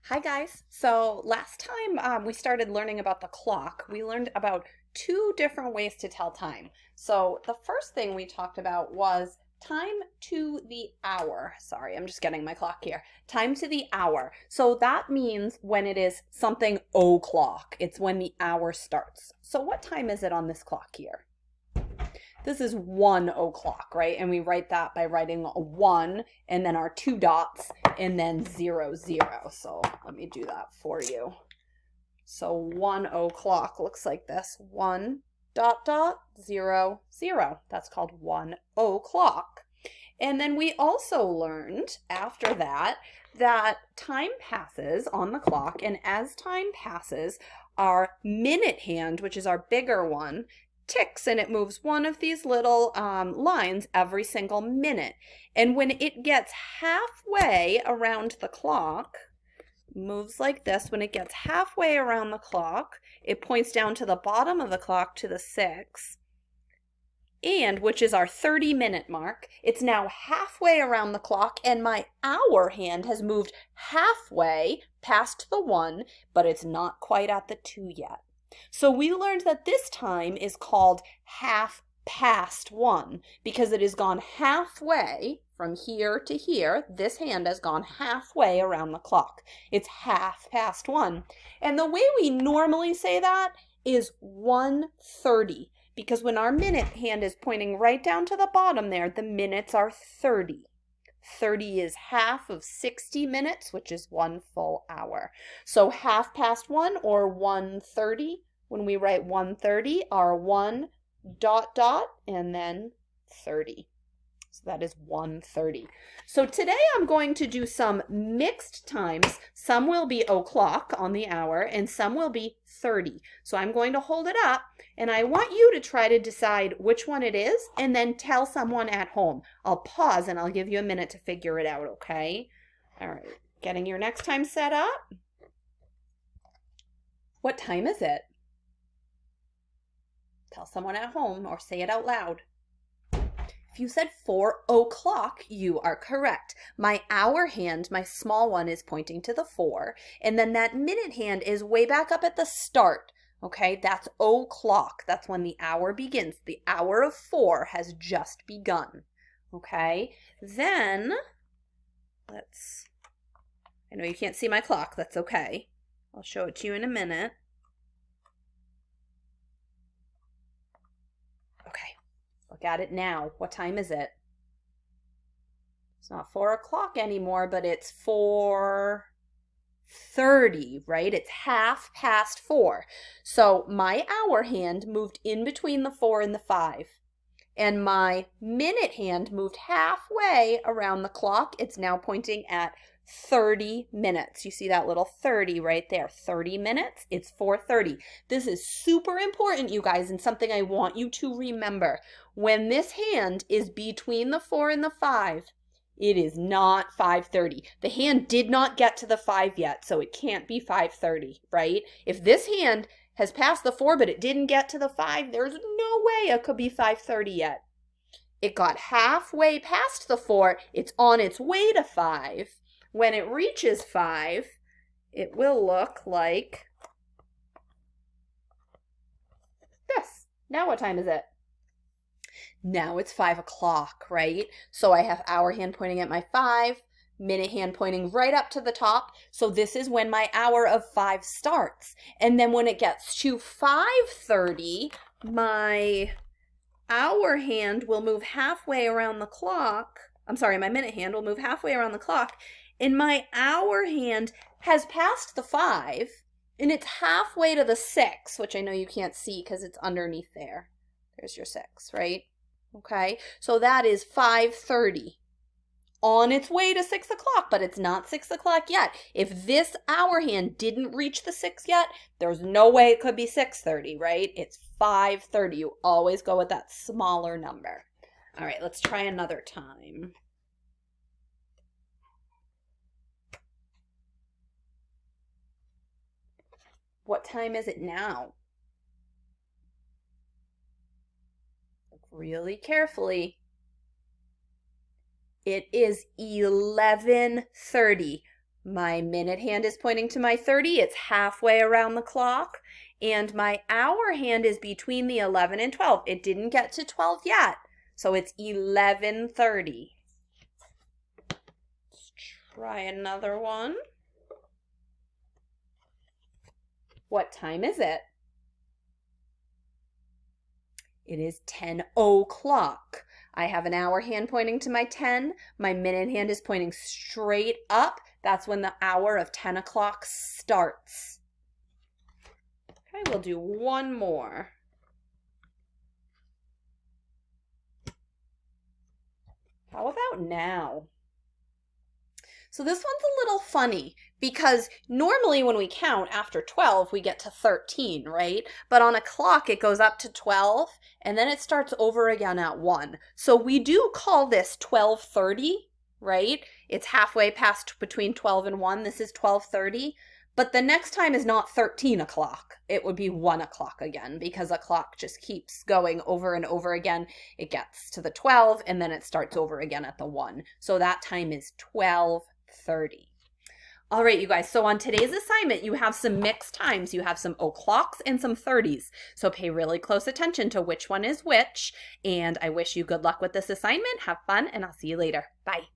Hi guys. So last time we started learning about the clock, we learned about two different ways to tell time. So the first thing we talked about was time to the hour. Sorry, I'm just getting my clock here. Time to the hour. So that means when it is something o'clock. It's when the hour starts. So what time is it on this clock here? This is 1 o'clock, right? And we write that by writing a 1 and then our two dots and then 00. So let me do that for you. So 1 o'clock looks like this. 1 dot dot 0 0. That's called 1 o'clock. And then we also learned after that that time passes on the clock, and as time passes, our minute hand, which is our bigger one, ticks, and it moves one of these little lines every single minute. And when it gets halfway around the clock, moves like this. When it gets halfway around the clock, it points down to the bottom of the clock to the 6, and which is our 30-minute mark. It's now halfway around the clock, and my hour hand has moved halfway past the 1, but it's not quite at the 2 yet. So we learned that this time is called half past 1 because it has gone halfway from here to here. This hand has gone halfway around the clock. It's half past 1. And the way we normally say that is 1:30 because when our minute hand is pointing right down to the bottom there, the minutes are 30. 30 is half of 60 minutes, which is 1 full hour. So half past 1 or 1:30, when we write 1:30, are 1 dot dot and then 30. So that is 1:30. So today I'm going to do some mixed times. Some will be o'clock on the hour and some will be 30. So I'm going to hold it up and I want you to try to decide which one it is and then tell someone at home. I'll pause and I'll give you a minute to figure it out, okay? All right, getting your next time set up. What time is it? Tell someone at home or say it out loud. If you said 4 o'clock, you are correct. My hour hand, my small one, is pointing to the 4. And then that minute hand is way back up at the start. Okay, that's o'clock. That's when the hour begins. The hour of 4 has just begun. Okay, then I know you can't see my clock. That's okay. I'll show it to you in a minute. Okay. Look at it now. What time is it? It's not 4 o'clock anymore, but it's 4:30, right? It's half past 4. So my hour hand moved in between the 4 and the 5. And my minute hand moved halfway around the clock. It's now pointing at 30 minutes. You see that little 30 right there. 30 minutes. It's 4:30. This is super important, you guys, and something I want you to remember. When this hand is between the 4 and the 5, it is not 5:30. The hand did not get to the 5 yet, so it can't be 5:30, right? If this hand has passed the 4, but it didn't get to the 5, there's no way it could be 5:30 yet. It got halfway past the 4. It's on its way to 5. When it reaches 5, it will look like this. Now what time is it? Now it's 5 o'clock, right? So I have hour hand pointing at my 5, minute hand pointing right up to the top. So this is when my hour of 5 starts. And then when it gets to 5:30, my hour hand will move halfway around the clock. I'm sorry, my minute hand will move halfway around the clock. And my hour hand has passed the 5, and it's halfway to the 6, which I know you can't see because it's underneath there. There's your 6, right? Okay, so that is 5:30. On its way to 6 o'clock, but it's not 6 o'clock yet. If this hour hand didn't reach the 6 yet, there's no way it could be 6:30, right? It's 5:30. You always go with that smaller number. All right, let's try another time. What time is it now? Look really carefully. It is 11:30. My minute hand is pointing to my 30. It's halfway around the clock. And my hour hand is between the 11 and 12. It didn't get to 12 yet. So it's 11:30. Let's try another one. What time is it? It is 10 o'clock. I have an hour hand pointing to my 10. My minute hand is pointing straight up. That's when the hour of 10 o'clock starts. Okay, we'll do one more. How about now? So this one's a little funny because normally when we count after 12, we get to 13, right? But on a clock, it goes up to 12 and then it starts over again at 1. So we do call this 12:30, right? It's halfway past between 12 and 1. This is 12:30. But the next time is not 13 o'clock. It would be 1 o'clock again because a clock just keeps going over and over again. It gets to the 12 and then it starts over again at the 1. So that time is 12:30. All right, you guys, so on today's assignment, you have some mixed times. You have some o'clocks and some 30s. So pay really close attention to which one is which. And I wish you good luck with this assignment. Have fun, and I'll see you later. Bye.